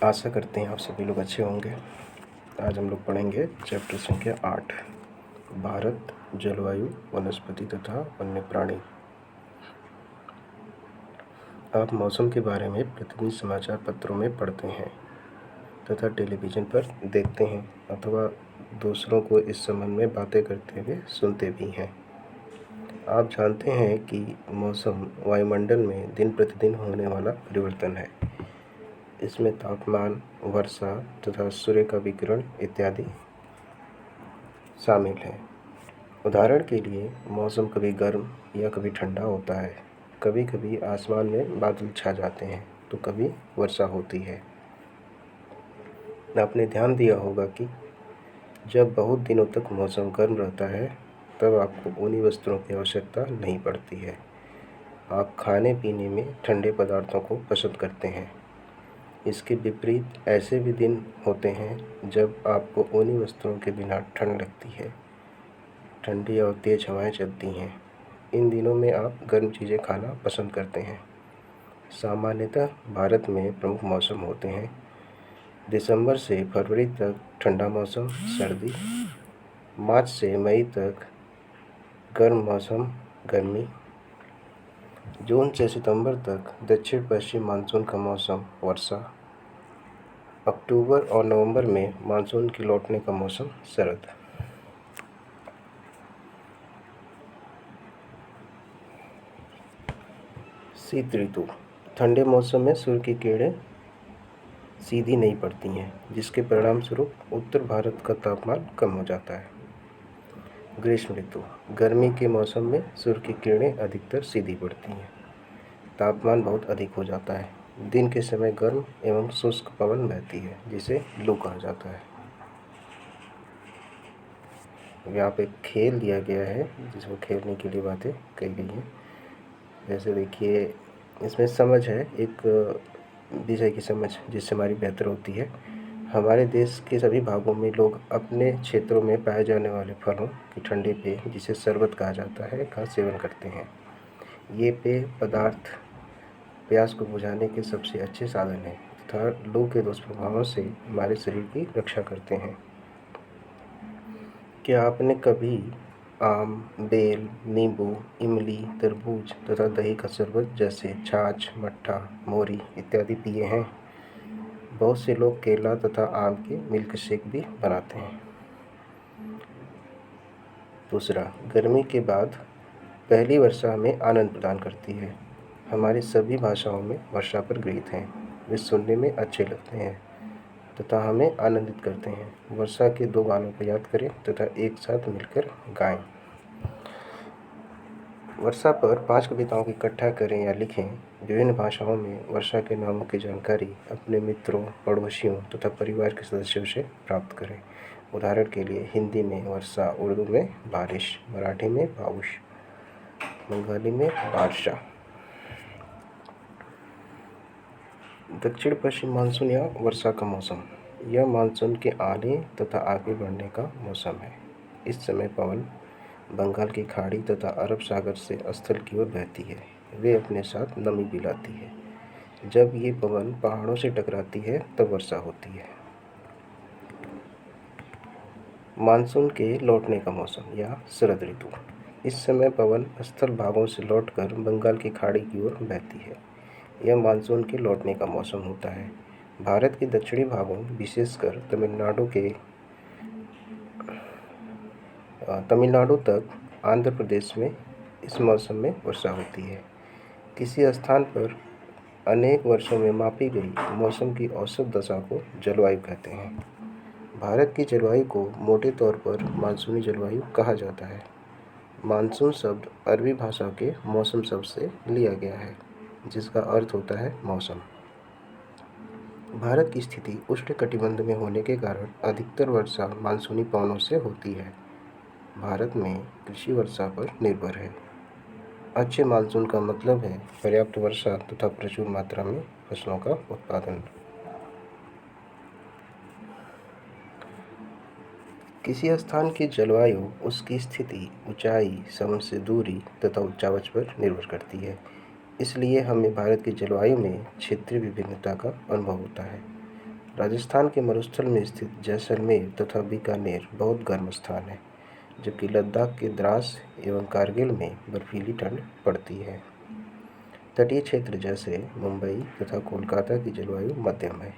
आशा करते हैं आप सभी लोग अच्छे होंगे। आज हम लोग पढ़ेंगे चैप्टर संख्या 8, भारत, जलवायु, वनस्पति तथा वन्य प्राणी। आप मौसम के बारे में प्रतिदिन समाचार पत्रों में पढ़ते हैं तथा टेलीविज़न पर देखते हैं अथवा दूसरों को इस संबंध में बातें करते हुए सुनते भी हैं। आप जानते हैं कि मौसम वायुमंडल में दिन प्रतिदिन होने वाला परिवर्तन है। इसमें तापमान, वर्षा तथा सूर्य का विकिरण इत्यादि शामिल है। उदाहरण के लिए मौसम कभी गर्म या कभी ठंडा होता है। कभी कभी आसमान में बादल छा जाते हैं तो कभी वर्षा होती है। आपने ध्यान दिया होगा कि जब बहुत दिनों तक मौसम गर्म रहता है तब आपको ऊनी वस्त्रों की आवश्यकता नहीं पड़ती है। आप खाने पीने में ठंडे पदार्थों को पसंद करते हैं। इसके विपरीत ऐसे भी दिन होते हैं जब आपको ऊनी वस्त्रों के बिना ठंड लगती है। ठंडी और तेज हवाएं चलती हैं। इन दिनों में आप गर्म चीज़ें खाना पसंद करते हैं। सामान्यतः भारत में प्रमुख मौसम होते हैं। दिसंबर से फरवरी तक ठंडा मौसम सर्दी, मार्च से मई तक गर्म मौसम गर्मी, जून से सितंबर तक दक्षिण पश्चिम मानसून का मौसम वर्षा, अक्टूबर और नवंबर में मानसून के लौटने का मौसम शरद। शीत ऋतु। ठंडे मौसम में सूर्य की किरणें सीधी नहीं पड़ती हैं, जिसके परिणाम स्वरूप उत्तर भारत का तापमान कम हो जाता है। ग्रीष्म ऋतु। गर्मी के मौसम में सूर्य की किरणें अधिकतर सीधी पड़ती हैं। तापमान बहुत अधिक हो जाता है। दिन के समय गर्म एवं शुष्क पवन बहती है, जिसे लू कहा जाता है। यहाँ पे खेल दिया गया है जिसमें खेलने के लिए बातें कही गई हैं। जैसे देखिए, इसमें समझ है, एक विषय की समझ जिससे हमारी बेहतर होती है। हमारे देश के सभी भागों में लोग अपने क्षेत्रों में पाए जाने वाले फलों की ठंडे पेय, जिसे शरबत कहा जाता है, का सेवन करते हैं। ये पेय पदार्थ प्यास को बुझाने के सबसे अच्छे साधन हैं तथा लू के दुष्प्रभावों से हमारे शरीर की रक्षा करते हैं। क्या आपने कभी आम, बेल, नींबू, इमली, तरबूज तथा दही का शरबत जैसे छाछ, मट्ठा, मोरी इत्यादि पिए हैं? बहुत से लोग केला तथा आम के मिल्क शेक भी बनाते हैं। दूसरा, गर्मी के बाद पहली वर्षा हमें आनंद प्रदान करती है। हमारी सभी भाषाओं में वर्षा पर गीत हैं। वे सुनने में अच्छे लगते हैं तथा हमें आनंदित करते हैं। वर्षा के 2 गानों को याद करें तथा एक साथ मिलकर गाएं। वर्षा पर 5 कविताओं को इकट्ठा करें या लिखें। विभिन्न भाषाओं में वर्षा के नामों की जानकारी अपने मित्रों, पड़ोसियों तथा परिवार के सदस्यों से प्राप्त करें। उदाहरण के लिए हिंदी में वर्षा, उर्दू में बारिश, मराठी में पाउश, बंगाली में बारिशा। दक्षिण पश्चिम मानसून या वर्षा का मौसम। यह मानसून के आने तथा आगे बढ़ने का मौसम है। इस समय पवन बंगाल की खाड़ी तथा अरब सागर से स्थल की ओर बहती है। वे अपने साथ नमी भी लाती है। जब ये पवन पहाड़ों से टकराती है तब वर्षा होती है। मानसून के लौटने का मौसम या शरद ऋतु। इस समय पवन स्थल भागों से लौटकर बंगाल की खाड़ी की ओर बहती है। यह मानसून के लौटने का मौसम होता है। भारत के दक्षिणी भागों, विशेषकर तमिलनाडु तक आंध्र प्रदेश में इस मौसम में वर्षा होती है। किसी स्थान पर अनेक वर्षों में मापी गई मौसम की औसत दशा को जलवायु कहते हैं। भारत की जलवायु को मोटे तौर पर मानसूनी जलवायु कहा जाता है। मानसून शब्द अरबी भाषा के मौसम शब्द से लिया गया है, जिसका अर्थ होता है मौसम। भारत की स्थिति उष्णकटिबंध में होने के कारण अधिकतर वर्षा मानसूनी पवनों से होती है। भारत में कृषि वर्षा पर निर्भर है। अच्छे मानसून का मतलब है पर्याप्त वर्षा तथा प्रचुर मात्रा में फसलों का उत्पादन। किसी स्थान की जलवायु उसकी स्थिति, ऊंचाई, समुद्र से दूरी तथा उच्चावच पर निर्भर करती है। इसलिए हमें भारत की जलवायु में क्षेत्रीय विभिन्नता का अनुभव होता है। राजस्थान के मरुस्थल में स्थित जैसलमेर तथा बीकानेर बहुत गर्म स्थान है, जबकि लद्दाख के द्रास एवं कारगिल में बर्फीली ठंड पड़ती है। तटीय क्षेत्र जैसे मुंबई तथा कोलकाता की जलवायु मध्यम है।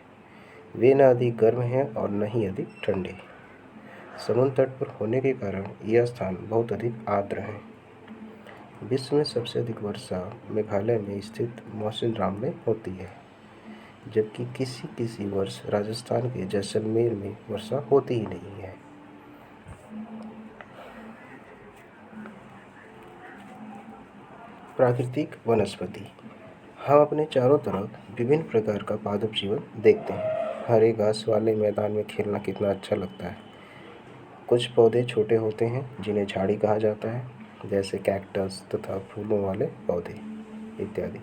वे न अधिक गर्म हैं और न ही अधिक ठंडे। समुद्र तट पर होने के कारण यह स्थान बहुत अधिक आर्द्र है। विश्व में सबसे अधिक वर्षा मेघालय में स्थित मौसिनराम में होती है, जबकि किसी किसी वर्ष राजस्थान के जैसलमेर में वर्षा होती ही नहीं है। प्राकृतिक वनस्पति। हम अपने चारों तरफ विभिन्न प्रकार का पादप जीवन देखते हैं। हरे घास वाले मैदान में खेलना कितना अच्छा लगता है। कुछ पौधे छोटे होते हैं जिन्हें झाड़ी कहा जाता है, जैसे कैक्टस तथा फूलों वाले पौधे इत्यादि।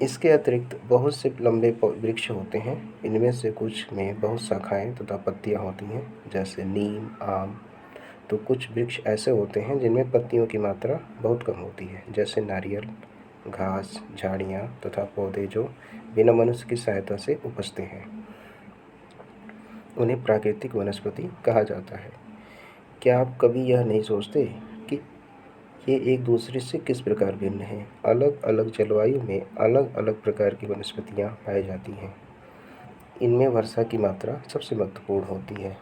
इसके अतिरिक्त बहुत से लंबे वृक्ष होते हैं। इनमें से कुछ में बहुत शाखाएं तथा पत्तियां होती हैं, जैसे नीम, आम। तो कुछ वृक्ष ऐसे होते हैं जिनमें पत्तियों की मात्रा बहुत कम होती है, जैसे नारियल, घास, झाड़ियाँ तथा पौधे जो बिना मनुष्य की सहायता से उपजते हैं। उन्हें प्राकृतिक वनस्पति कहा जाता है। क्या आप कभी यह नहीं सोचते कि ये एक दूसरे से किस प्रकार भिन्न हैं? अलग अलग जलवायु में अलग अलग प्रकार की वनस्पतियाँ पाई जाती हैं। इनमें वर्षा की मात्रा सबसे महत्वपूर्ण होती है।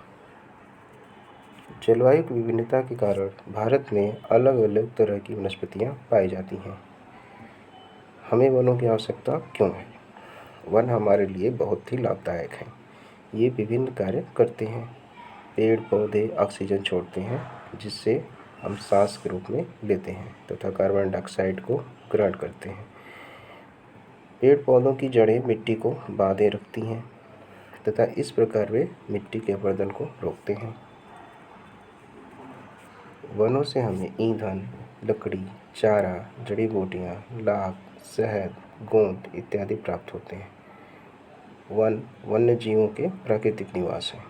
जलवायु की विभिन्नता के कारण भारत में अलग अलग तरह की वनस्पतियाँ पाई जाती हैं। हमें वनों की आवश्यकता क्यों है? वन हमारे लिए बहुत ही लाभदायक हैं। ये विभिन्न कार्य करते हैं। पेड़ पौधे ऑक्सीजन छोड़ते हैं, जिससे हम सांस के रूप में लेते हैं तथा कार्बन डाइऑक्साइड को ग्रहण करते हैं। पेड़ पौधों की जड़ें मिट्टी को बांधे रखती हैं तथा इस प्रकार वे मिट्टी के अपरदन को रोकते हैं। वनों से हमें ईंधन, लकड़ी, चारा, जड़ी बूटियाँ, लाख, शहद, गोंद इत्यादि प्राप्त होते हैं। वन वन्य जीवों के प्राकृतिक निवास हैं।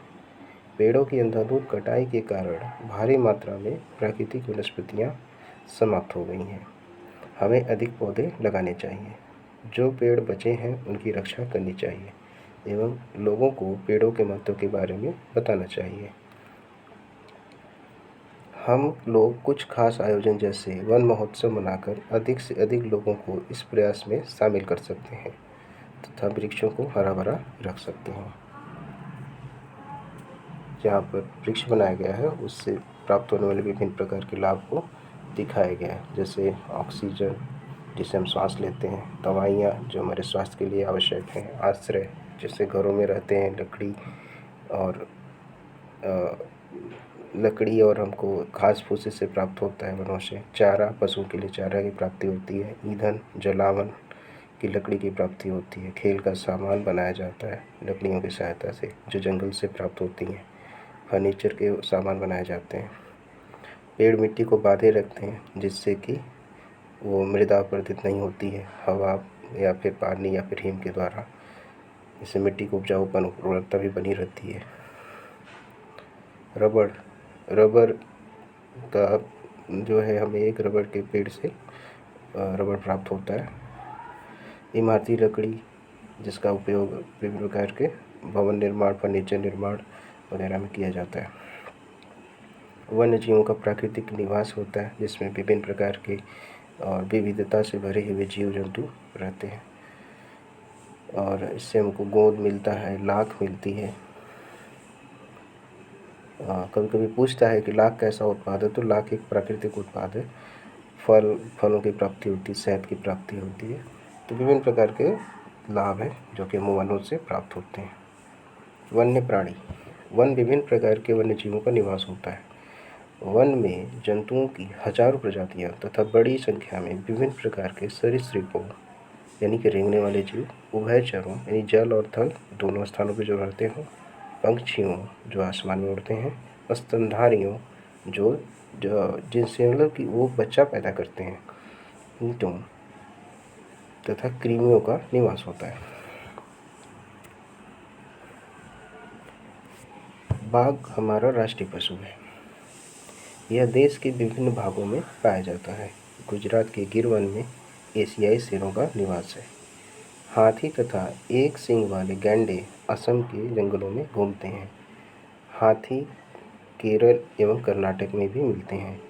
पेड़ों की अंधाधुंध कटाई के कारण भारी मात्रा में प्राकृतिक वनस्पतियाँ समाप्त हो गई हैं। हमें अधिक पौधे लगाने चाहिए। जो पेड़ बचे हैं उनकी रक्षा करनी चाहिए एवं लोगों को पेड़ों के महत्व के बारे में बताना चाहिए। हम लोग कुछ खास आयोजन जैसे वन महोत्सव मनाकर अधिक से अधिक लोगों को इस प्रयास में शामिल कर सकते हैं तथा वृक्षों को हरा भरा रख सकते हैं। जहाँ पर वृक्ष बनाया गया है उससे प्राप्त होने वाले विभिन्न प्रकार के लाभ को दिखाया गया है, जैसे ऑक्सीजन जिसे हम सांस लेते हैं, दवाइयाँ जो हमारे स्वास्थ्य के लिए आवश्यक हैं, आश्रय जैसे घरों में रहते हैं, लकड़ी और हमको घास फूस से प्राप्त होता है वनों से, चारा पशुओं के लिए चारा की प्राप्ति होती है, ईंधन जलावन की लकड़ी की प्राप्ति होती है, खेल का सामान बनाया जाता है लकड़ियों की सहायता से जो जंगल से प्राप्त होती हैं, फर्नीचर के सामान बनाए जाते हैं। पेड़ मिट्टी को बांधे रखते हैं जिससे कि वो मृदा अपरदित नहीं होती है हवा या फिर पानी या फिर हिम के द्वारा। इससे मिट्टी को उपजाऊपन उर्वरता भी बनी रहती है। रबड़ का जो है हमें एक रबड़ के पेड़ से रबड़ प्राप्त होता है। इमारती लकड़ी जिसका उपयोग विभिन्न प्रकार के भवन निर्माण, फर्नीचर निर्माण वगैरह में किया जाता है। वन्य जीवों का प्राकृतिक निवास होता है जिसमें विभिन्न प्रकार के और विविधता से भरे हुए जीव जंतु रहते हैं और इससे हमको गोंद मिलता है, लाख मिलती है। कभी कभी पूछता है कि लाख कैसा उत्पाद है, तो लाख एक प्राकृतिक उत्पाद है। फलों की प्राप्ति होती है, शहद की प्राप्ति होती है। तो विभिन्न प्रकार के लाभ हैं जो कि वनों से प्राप्त होते हैं। वन्य प्राणी। वन विभिन्न प्रकार के वन्य जीवों का निवास होता है। वन में जंतुओं की हजारों प्रजातियां तथा बड़ी संख्या में विभिन्न प्रकार के सरीसृपों यानी कि रेंगने वाले जीव, उभयचरों यानी जल और थल दोनों स्थानों पर जो रहते हों, पंछियों जो आसमान में उड़ते हैं, स्तनधारियों जो जिनसे मतलब कि वो बच्चा पैदा करते हैं, कीटों तथा कृमियों का निवास होता है। बाघ हमारा राष्ट्रीय पशु है। यह देश के विभिन्न भागों में पाया जाता है। गुजरात के गिर वन में एशियाई शेरों का निवास है। हाथी तथा एक सींग वाले गैंडे असम के जंगलों में घूमते हैं। हाथी केरल एवं कर्नाटक में भी मिलते हैं।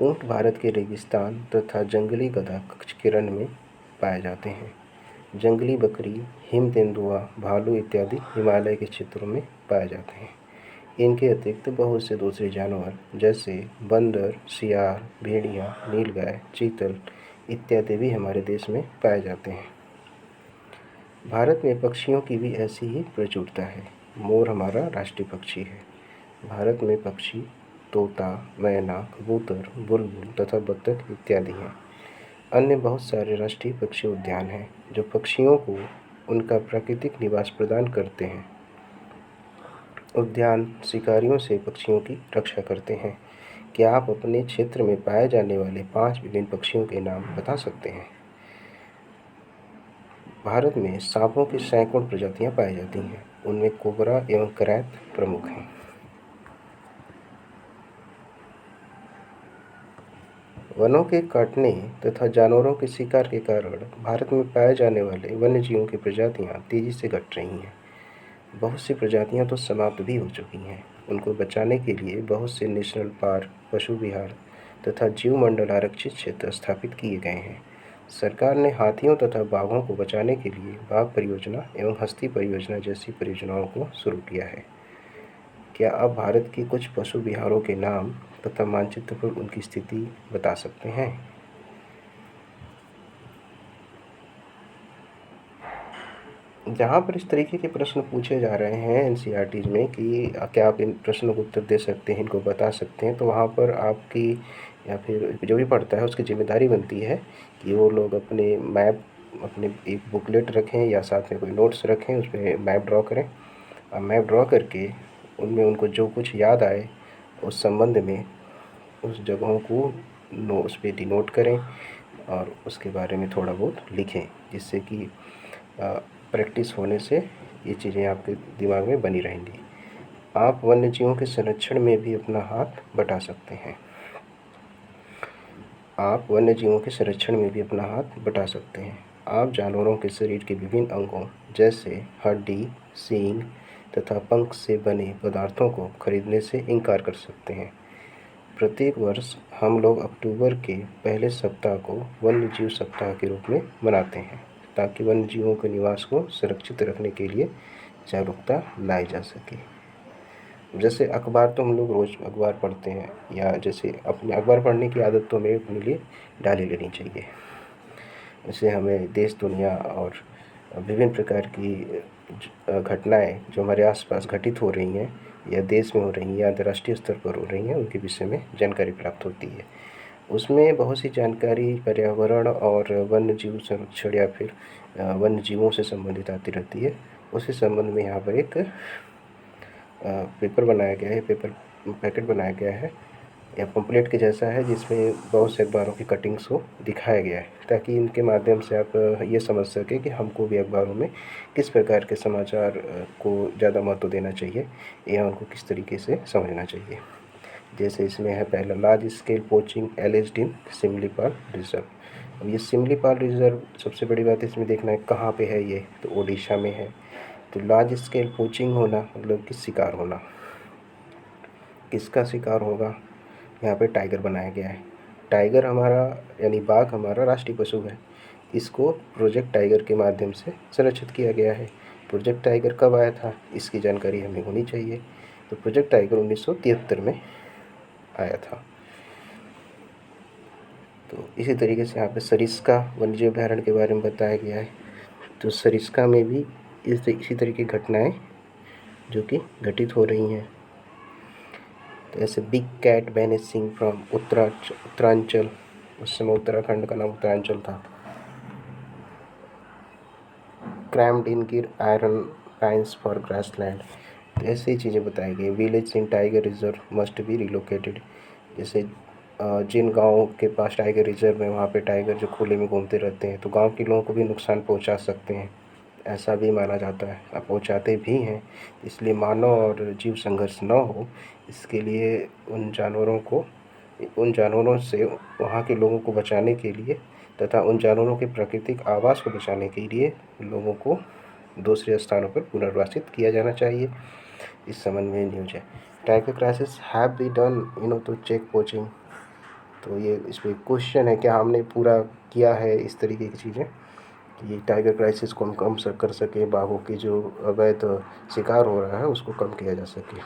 ऊँट भारत के रेगिस्तान तथा जंगली गधा केरल में पाए जाते हैं। जंगली बकरी, हिम तेंदुआ, भालू इत्यादि हिमालय के क्षेत्रों में पाए जाते हैं। इनके अतिरिक्त बहुत से दूसरे जानवर जैसे बंदर, सियार, भेड़िया, नीलगाय, चीतल इत्यादि भी हमारे देश में पाए जाते हैं। भारत में पक्षियों की भी ऐसी ही प्रचुरता है। मोर हमारा राष्ट्रीय पक्षी है। भारत में पक्षी तोता, मैना, कबूतर, बुलबुल तथा बत्तख इत्यादि हैं। अन्य बहुत सारे राष्ट्रीय पक्षी उद्यान हैं जो पक्षियों को उनका प्राकृतिक निवास प्रदान करते हैं। उद्यान शिकारियों से पक्षियों की रक्षा करते हैं। क्या आप अपने क्षेत्र में पाए जाने वाले 5 विभिन्न पक्षियों के नाम बता सकते हैं? भारत में सांपों की सैकड़ों प्रजातियां पाई जाती हैं। उनमें कोबरा एवं करैत प्रमुख हैं। वनों के काटने तथा जानवरों के शिकार के कारण भारत में पाए जाने वाले वन्य जीवों की प्रजातियां तेजी से घट रही हैं। बहुत सी प्रजातियां तो समाप्त भी हो चुकी हैं। उनको बचाने के लिए बहुत से नेशनल पार्क, पशु विहार तथा जीव मंडल आरक्षित क्षेत्र स्थापित किए गए हैं। सरकार ने हाथियों तथा बाघों को बचाने के लिए बाघ परियोजना एवं हस्ती परियोजना जैसी परियोजनाओं को शुरू किया है। क्या आप भारत के कुछ पशु विहारों के नाम तथा मानचित्र पर उनकी स्थिति बता सकते हैं? जहाँ पर इस तरीके के प्रश्न पूछे जा रहे हैं एनसीईआरटी में कि क्या आप इन प्रश्नों को उत्तर दे सकते हैं, इनको बता सकते हैं, तो वहाँ पर आपकी या फिर जो भी पढ़ता है उसकी जिम्मेदारी बनती है कि वो लोग अपने मैप, अपने एक बुकलेट रखें या साथ में कोई नोट्स रखें, उस पर मैप ड्रॉ करें और मैप ड्रॉ करके उनमें उनको जो कुछ याद आए उस संबंध में उस जगहों को उस पर डिनोट करें और उसके बारे में थोड़ा बहुत लिखें, जिससे कि प्रैक्टिस होने से ये चीज़ें आपके दिमाग में बनी रहेंगी। आप वन्य जीवों के संरक्षण में भी अपना हाथ बटा सकते हैं। आप वन्य जीवों के संरक्षण में भी अपना हाथ बटा सकते हैं। आप जानवरों के शरीर के विभिन्न अंगों जैसे हड्डी, सींग तथा पंख से बने पदार्थों को खरीदने से इनकार कर सकते हैं। प्रत्येक वर्ष हम लोग अक्टूबर के पहले सप्ताह को वन्य जीव सप्ताह के रूप में मनाते हैं ताकि वन्य जीवों के निवास को सुरक्षित रखने के लिए जागरूकता लाई जा सके। जैसे अखबार तो हम लोग रोज़ अखबार पढ़ते हैं, या जैसे अपने अखबार पढ़ने की आदत तो हमें अपने लिए डाल ही लेनी चाहिए। इससे हमें देश दुनिया और विभिन्न प्रकार की घटनाएं जो हमारे आसपास घटित हो रही हैं या देश में हो रही हैं या अंतर्राष्ट्रीय स्तर पर हो रही हैं उनके विषय में जानकारी प्राप्त होती है। उसमें बहुत सी जानकारी पर्यावरण और वन्य जीव संरक्षण या फिर वन्य जीवों से संबंधित आती रहती है। उसी संबंध में यहाँ पर एक पेपर बनाया गया है, पेपर पैकेट बनाया गया है या पम्पलेट के जैसा है, जिसमें बहुत से अखबारों की कटिंग्स को दिखाया गया है ताकि इनके माध्यम से आप ये समझ सकें कि हमको भी अखबारों में किस प्रकार के समाचार को ज़्यादा महत्व देना चाहिए या उनको किस तरीके से समझना चाहिए। जैसे इसमें है पहला, लार्ज स्केल पोचिंग एलिज्ड इन सिमलीपाल रिजर्व। अब ये सिमलीपाल रिजर्व, सबसे बड़ी बात इसमें देखना है कहाँ पे है ये, तो ओडिशा में है। तो लार्ज स्केल पोचिंग होना मतलब कि शिकार होना, किसका शिकार होगा, यहाँ पे टाइगर बनाया गया है। टाइगर हमारा यानी बाघ हमारा राष्ट्रीय पशु है। इसको प्रोजेक्ट टाइगर के माध्यम से संरक्षित किया गया है। प्रोजेक्ट टाइगर कब आया था इसकी जानकारी हमें होनी चाहिए। तो प्रोजेक्ट टाइगर 1973 में आया था। तो इसी तरीके से यहाँ पे सरिस्का वन्यजीव अभयारण्य के बारे में बताया गया है। तो सरिस्का में भी इसी तरीके की घटनाएं जो कि घटित हो रही हैं। तो ऐसे big cat vanishing from Uttaranchal, उस समय उत्तराखंड का नाम उत्तरांचल था। क्रैम्ड इन गिर आयरन पाइन्स फॉर ग्रासलैंड, तो ऐसी चीज़ें बताई गई। Village in tiger reserve must be relocated, जैसे जिन गाँव के पास टाइगर रिजर्व है वहाँ पे टाइगर जो खुले में घूमते रहते हैं तो गांव के लोगों को भी नुकसान पहुंचा सकते हैं, ऐसा भी माना जाता है, अब पहुंचाते भी हैं। इसलिए मानव और जीव संघर्ष न हो इसके लिए उन जानवरों से वहाँ के लोगों को बचाने के लिए तथा उन जानवरों के प्राकृतिक आवास को बचाने के लिए लोगों को दूसरे स्थानों पर पुनर्वासित किया जाना चाहिए। इस संबंध में न्यूज है। Tiger crisis have be done to check poaching. तो ये इसमें क्वेश्चन है, क्या हमने पूरा किया है इस तरीके की चीज़ें कि ये टाइगर क्राइसिस को हम कम कर सके, बाघों की जो अवैध शिकार हो रहा है उसको कम किया जा सके।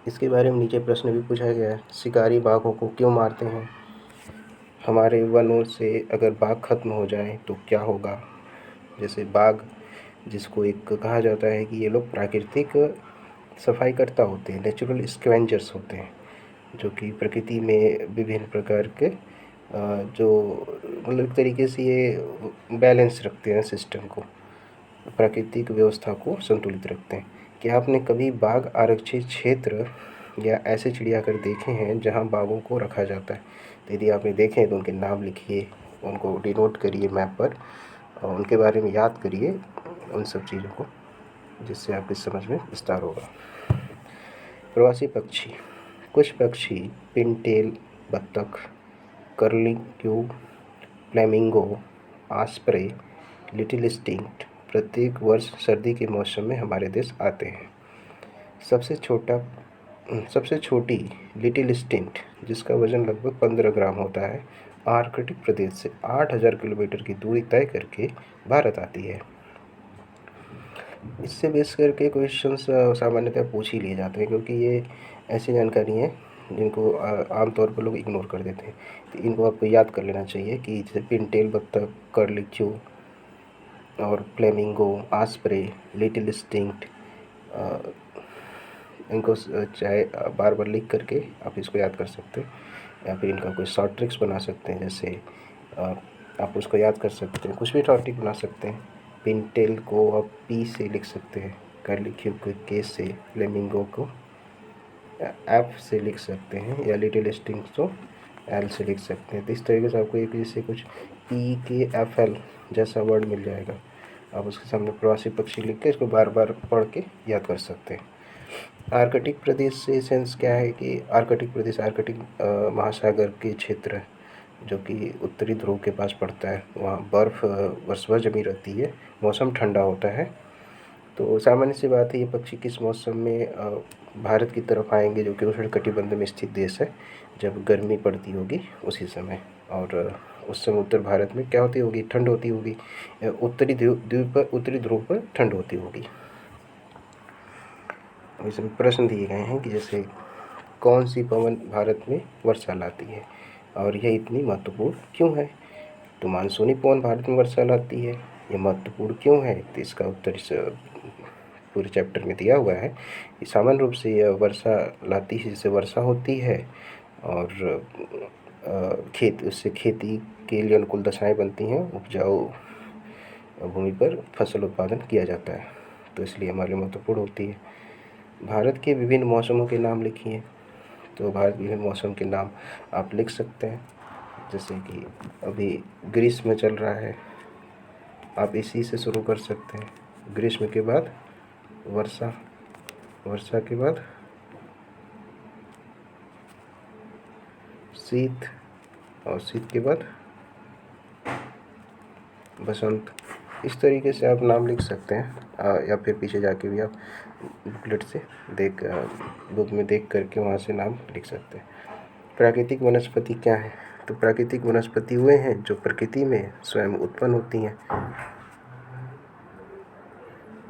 इसके बारे में नीचे प्रश्न भी पूछा गया है, शिकारी बाघों को क्यों मारते हैं? हमारे वनों से अगर बाघ खत्म हो जाए तो क्या होगा? जैसे बाघ, जिसको एक कहा जाता है कि ये लोग प्राकृतिक सफाईकर्ता होते हैं, नेचुरल स्कैवेंजर्स होते हैं, जो कि प्रकृति में विभिन्न प्रकार के जो मतलब एक तरीके से ये बैलेंस रखते हैं, सिस्टम को, प्राकृतिक व्यवस्था को संतुलित रखते हैं। क्या आपने कभी बाघ आरक्षित क्षेत्र या ऐसे चिड़ियाघर देखे हैं जहां बाघों को रखा जाता है? तो यदि आपने देखे हैं तो उनके नाम लिखिए, उनको डिनोट करिए मैप पर और उनके बारे में याद करिए उन सब चीज़ों को, जिससे आपकी समझ में विस्तार होगा। प्रवासी पक्षी। कुछ पक्षी पिनटेल बत्तख, कर्लिक्यू, फ्लेमिंगो, ऑस्प्रे, लिटिल स्टिंक्ट प्रत्येक वर्ष सर्दी के मौसम में हमारे देश आते हैं। सबसे छोटी लिटिल स्टिंक्ट, जिसका वजन लगभग 15 ग्राम होता है, आर्कटिक प्रदेश से 8000 किलोमीटर की दूरी तय करके भारत आती है। इससे बेस करके क्वेश्चंस सामान्यतः पूछ ही लिए जाते हैं, क्योंकि ये ऐसी जानकारी है जिनको आमतौर पर लोग इग्नोर कर देते हैं। तो इनको आपको याद कर लेना चाहिए कि जैसे पिनटेल बत्तख, कर्लिक्यू और फ्लेमिंगो, ऑस्प्रे, लिटिल स्टिंक्ट, इनको चाहे बार बार लिख करके आप इसको याद कर सकते हैं, या फिर इनका कोई शॉर्ट ट्रिक्स बना सकते हैं। जैसे आप उसको याद कर सकते हैं, कुछ भी शॉर्ट ट्रिक बना सकते हैं। पिनटेल को आप पी से लिख सकते हैं, कर्लिक्यू को के से, फ्लेमिंगो को एफ से लिख सकते हैं, या लिटिल स्टिंक्ट को एल से लिख सकते हैं। तो इस तरीके से आपको एक जैसे कुछ पी के एफ एल जैसा वर्ड मिल जाएगा। आप उसके सामने प्रवासी पक्षी लिख के इसको बार बार पढ़ के याद कर सकते हैं। आर्कटिक प्रदेश से सेंस क्या है कि आर्कटिक प्रदेश आर्कटिक महासागर के क्षेत्र, जो कि उत्तरी ध्रुव के पास पड़ता है, वहाँ बर्फ़ वर्षभर जमी रहती है, मौसम ठंडा होता है। तो सामान्य सी बात है, ये पक्षी किस मौसम में भारत की तरफ आएंगे, जो कि उष्णकटिबंध में स्थित देश है, जब गर्मी पड़ती होगी उसी समय। और उस समय उत्तर भारत में क्या होती होगी, ठंड होती होगी, उत्तरी ध्रुव पर ठंड होती होगी। इसमें प्रश्न दिए गए हैं कि जैसे कौन सी पवन भारत में वर्षा लाती है और यह इतनी महत्वपूर्ण क्यों है? तो मानसूनी पवन भारत में वर्षा लाती है, यह महत्वपूर्ण क्यों है? तो इसका उत्तर इस पूरे चैप्टर में दिया हुआ है कि सामान्य रूप से यह वर्षा लाती है, जिससे वर्षा होती है और उससे खेती के लिए अनुकूल दशाएं बनती हैं, उपजाऊ भूमि पर फसल उत्पादन किया जाता है, तो इसलिए हमारे लिए महत्वपूर्ण होती है। भारत के विभिन्न मौसमों के नाम लिखिए। तो भारत के विभिन्न मौसम के नाम आप लिख सकते हैं, जैसे कि अभी ग्रीष्म चल रहा है, आप इसी से शुरू कर सकते हैं। ग्रीष्म के बाद वर्षा, वर्षा के बाद शीत, और शीत के बाद बसंत। इस तरीके से आप नाम लिख सकते हैं, या फिर पीछे जाके भी आप बुकलेट से बुक में देख करके वहाँ से नाम लिख सकते हैं। प्राकृतिक वनस्पति क्या है? तो प्राकृतिक वनस्पति वे हैं जो प्रकृति में स्वयं उत्पन्न होती हैं।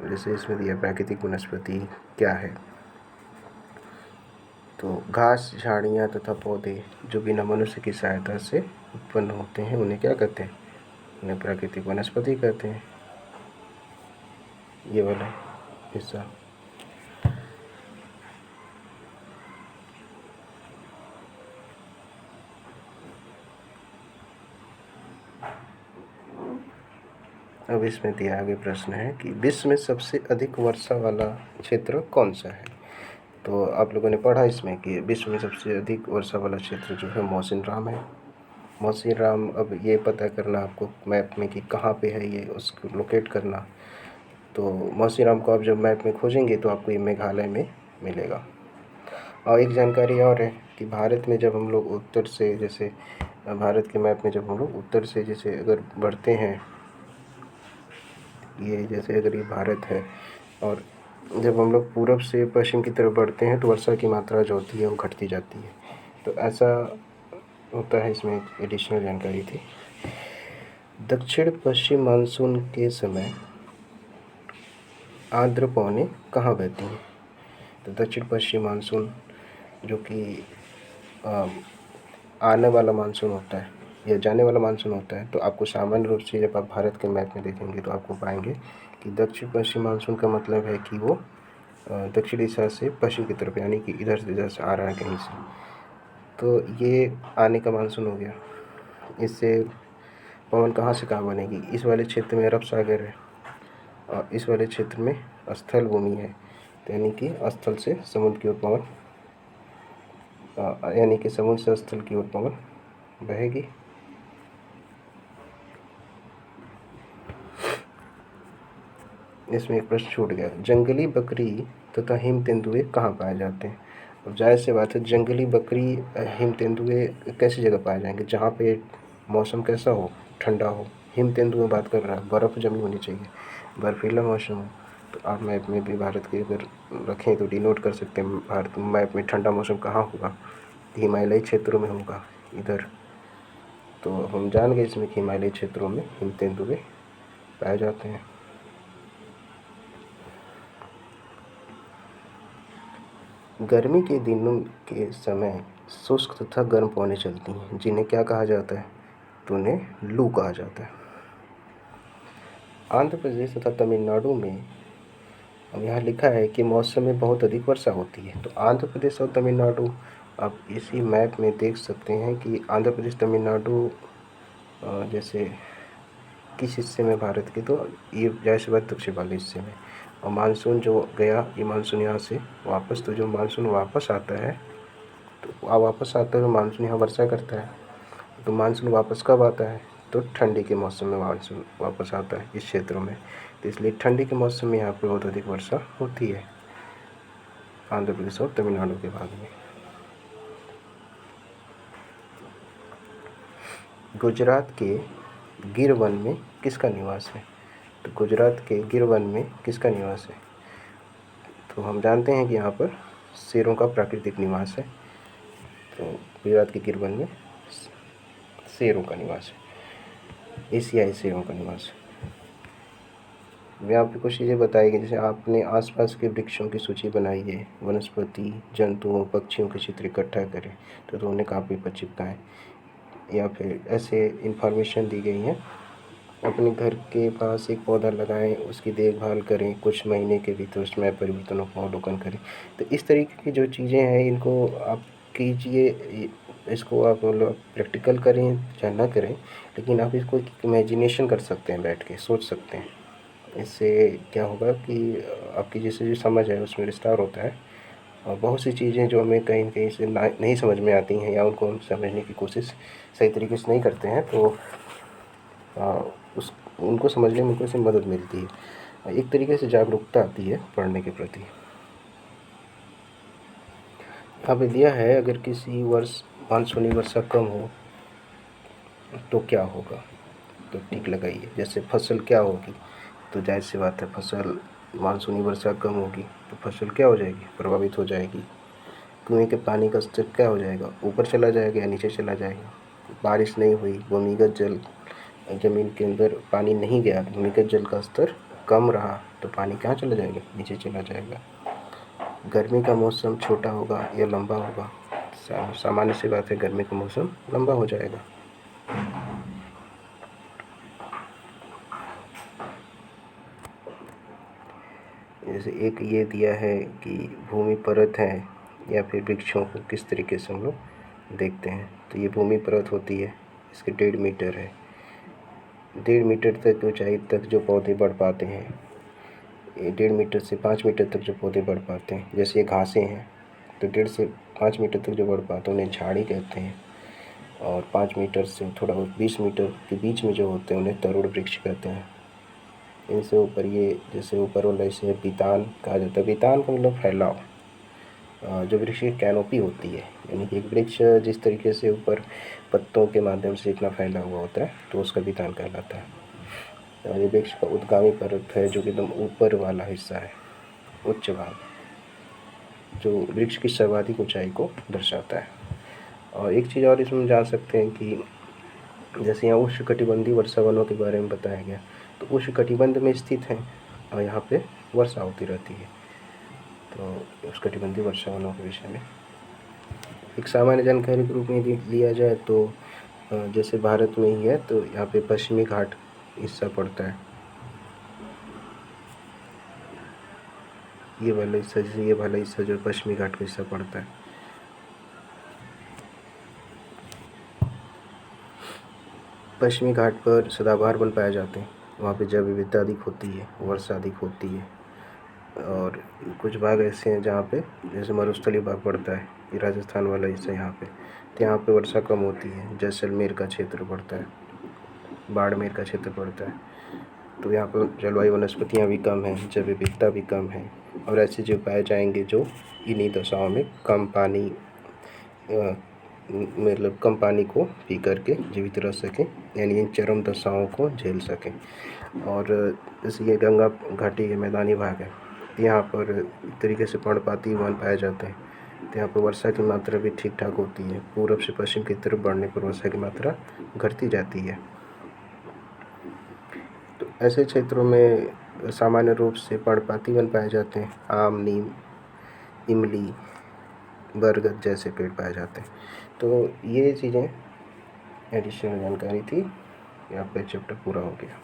जैसे इसमें दिया प्राकृतिक वनस्पति क्या है, तो घास, झाड़ियाँ तथा पौधे जो बिना मनुष्य की सहायता से उत्पन्न होते हैं, उन्हें क्या कहते हैं? उन्हें प्राकृतिक वनस्पति कहते हैं। ये वाला हिस्सा। अब इसमें दिया आगे प्रश्न है कि विश्व में सबसे अधिक वर्षा वाला क्षेत्र कौन सा है? तो आप लोगों ने पढ़ा इसमें कि विश्व में सबसे अधिक वर्षा वाला क्षेत्र जो है मौसिनराम है। मौसिनराम, अब ये पता करना आपको मैप में कि कहाँ पे है ये, उसको लोकेट करना। तो मौसिनराम को आप जब मैप में खोजेंगे तो आपको ये मेघालय में मिलेगा। और एक जानकारी और है कि भारत में जब हम लोग उत्तर से, जैसे भारत के मैप में जब हम लोग उत्तर से जैसे अगर बढ़ते हैं, ये जैसे अगर ये भारत है और जब हम लोग पूरब से पश्चिम की तरफ बढ़ते हैं तो वर्षा की मात्रा जो होती है वो घटती जाती है। तो ऐसा होता है, इसमें एक एडिशनल जानकारी थी। दक्षिण पश्चिम मानसून के समय आर्द्र पवनें कहाँ बहती हैं? तो दक्षिण पश्चिम मानसून जो कि आने वाला मानसून होता है या जाने वाला मानसून होता है, तो आपको सामान्य रूप से जब आप भारत के मैप में देखेंगे तो आपको पाएंगे कि दक्षिण पश्चिम मानसून का मतलब है कि वो दक्षिण दिशा से पश्चिम की तरफ, यानी कि इधर से आ रहा है कहीं से। तो ये आने का मानसून हो गया। इससे पवन कहाँ से कहाँ बनेगी? इस वाले क्षेत्र में अरब सागर है और इस वाले क्षेत्र में स्थल भूमि है, तो यानी कि स्थल से समुद्र की ओर पवन, यानी कि समुद्र से स्थल की ओर पवन बहेगी। इसमें एक प्रश्न छूट गया, जंगली बकरी तथा हिम तेंदुए कहाँ पाए जाते हैं? अब जाहिर सी बात है, जंगली बकरी हिम तेंदुए कैसी जगह पाए जाएंगे? जहाँ पे मौसम कैसा हो, ठंडा हो। हिम तेंदुए बात कर रहा है, बर्फ़ जमी होनी चाहिए, बर्फीला मौसम हो। तो आप मैप में भी भारत के अगर रखें तो डिनोट कर सकते हैं, भारत मैप में ठंडा मौसम कहाँ होगा? हिमालयी क्षेत्रों में होगा इधर। तो हम जान गए इसमें कि हिमालयी क्षेत्रों में हिम तेंदुए पाए जाते हैं। गर्मी के दिनों के समय शुष्क तथा गर्म पवनें चलती हैं, जिन्हें क्या कहा जाता है? तो उन्हें लू कहा जाता है। आंध्र प्रदेश तथा तमिलनाडु में, अब यहाँ लिखा है कि मौसम में बहुत अधिक वर्षा होती है। तो आंध्र प्रदेश और तमिलनाडु, आप इसी मैप में देख सकते हैं कि आंध्र प्रदेश तमिलनाडु जैसे किस हिस्से में भारत के, तो ये जाहिर सी बात दक्षिण वाले हिस्से में। और मानसून जो गया, ये मानसून यहाँ से वापस, तो जो मानसून वापस आता है, तो वापस आता है तो मानसून यहाँ वर्षा करता है। तो मानसून वापस कब आता है? तो ठंडी के मौसम में मानसून वापस आता है इस क्षेत्रों में। तो इसलिए ठंडी के मौसम में यहाँ पर बहुत अधिक वर्षा होती है आंध्र प्रदेश और तमिलनाडु के भाग में। गुजरात के गिर वन में किसका निवास है? तो गुजरात के गिर वन में किसका निवास है? तो हम जानते हैं कि यहाँ पर शेरों का प्राकृतिक निवास है। तो गुजरात के गिर वन में शेरों का निवास है, एशियाई शेरों का निवास है। यहाँ पे कुछ चीज़ें बताई गई, जैसे आपने आसपास के वृक्षों की सूची बनाई है, वनस्पति, जंतुओं, पक्षियों के चित्र इकट्ठा करें, तो उन्हें काफ़ी पर चिपकाएँ, या फिर ऐसे इन्फॉर्मेशन दी गई हैं। अपने घर के पास एक पौधा लगाएं, उसकी देखभाल करें, कुछ महीने के भीतर उसमें परिवर्तनों को अवलोकन करें। तो इस तरीके की जो चीज़ें हैं, इनको आप कीजिए, इसको आप मतलब प्रैक्टिकल करें या ना करें, लेकिन आप इसको इमेजिनेशन कर सकते हैं, बैठ के सोच सकते हैं। इससे क्या होगा कि आपकी जैसे जो समझ है उसमें विस्तार होता है, और बहुत सी चीज़ें जो हमें कहीं न कहीं से नहीं समझ में आती हैं या उनको हम समझने की कोशिश सही तरीके से नहीं करते हैं, तो उनको समझने में उनको मदद मिलती है। एक तरीके से जागरूकता आती है पढ़ने के प्रति। अब दिया है, अगर किसी वर्ष मानसूनी वर्षा कम हो तो क्या होगा? तो टिक लगाइए। जैसे फसल क्या होगी? तो जाहिर सी बात है, फसल मानसूनी वर्षा कम होगी तो फसल क्या हो जाएगी? प्रभावित हो जाएगी। कुएं के पानी का स्तर क्या हो जाएगा? ऊपर चला जाएगा या नीचे चला जाएगा। बारिश नहीं हुई, भूमिगत जल, ज़मीन के अंदर पानी नहीं गया, भूमिगत जल का स्तर कम रहा, तो पानी कहाँ चला जाएगा? नीचे चला जाएगा। गर्मी का मौसम छोटा होगा या लंबा होगा? सामान्य सी बात है, गर्मी का मौसम लंबा हो जाएगा। जैसे एक ये दिया है कि भूमि परत है या फिर वृक्षों को किस तरीके से हम लोग देखते हैं। तो ये भूमि परत होती है, इसके 1.5 मीटर है, 1.5 मीटर तक ऊंचाई तक जो पौधे बढ़ पाते हैं, 1.5 मीटर से 5 मीटर तक जो पौधे बढ़ पाते हैं, जैसे ये घासें हैं, तो 1.5 से 5 मीटर तक जो बढ़ पाते हैं उन्हें झाड़ी कहते हैं। और 5 मीटर से थोड़ा 20 मीटर के बीच में जो होते हैं उन्हें तरुण वृक्ष कहते हैं। इनसे ऊपर ये, जैसे ऊपर वाला इसे बीतान कहा जाता है। बीतान का मतलब फैलाव, जो वृक्ष की कैनोपी होती है, यानी कि एक वृक्ष जिस तरीके से ऊपर पत्तों के माध्यम से इतना फैला हुआ होता है तो उसका वितान कहलाता है। और ये वृक्ष का उद्गामी पर्वत है जो कि एकदम ऊपर वाला हिस्सा है, उच्च भाग, जो वृक्ष की सर्वाधिक ऊंचाई को दर्शाता है। और एक चीज़ और इसमें जान सकते हैं कि जैसे यहाँ उष्णकटिबंधीय वर्षा वनों के बारे में बताया गया, तो उष्णकटिबंध में स्थित हैं और यहाँ पे वर्षा होती रहती है। तो उष्णकटिबंधीय वर्षा वनों के विषय में एक सामान्य जानकारी के रूप में लिया जाए तो जैसे भारत में ही है तो यहाँ पे पश्चिमी घाट हिस्सा पड़ता है, ये वाला हिस्सा, जैसे ये वाला हिस्सा जो पश्चिमी घाट का हिस्सा पड़ता है। पश्चिमी घाट पर सदाबहार वन पाए जाते हैं, वहाँ पे जैव विविधता अधिक होती है, वर्षा अधिक होती है। और कुछ भाग ऐसे हैं जहाँ पे जैसे मरुस्थलीय भाग पड़ता है, ये राजस्थान वाला हिस्सा यहाँ पे, तो यहाँ पे वर्षा कम होती है। जैसलमेर का क्षेत्र पड़ता है, बाड़मेर का क्षेत्र पड़ता है, तो यहाँ पर जलवायु वनस्पतियाँ भी कम हैं, जैव विविधता भी कम है। और ऐसे जीव पाए जाएंगे जो इन्हीं दशाओं में कम पानी मतलब कम पानी को पी करके जीवित रह सकें, यानी इन चरम दशाओं को झेल सकें। और जैसे ये गंगा घाटी के मैदानी भाग है, यहाँ पर एक तरीके से पर्णपाती वन पाए जाते हैं, तो यहाँ पर वर्षा की मात्रा भी ठीक ठाक होती है। पूरब से पश्चिम की तरफ बढ़ने पर वर्षा की मात्रा घटती जाती है। तो ऐसे क्षेत्रों में सामान्य रूप से पर्णपाती वन पाए जाते हैं, आम, नीम, इमली, बरगद जैसे पेड़ पाए जाते हैं। तो ये चीज़ें एडिशनल जानकारी थी, यहाँ पे चैप्टर पूरा हो गया।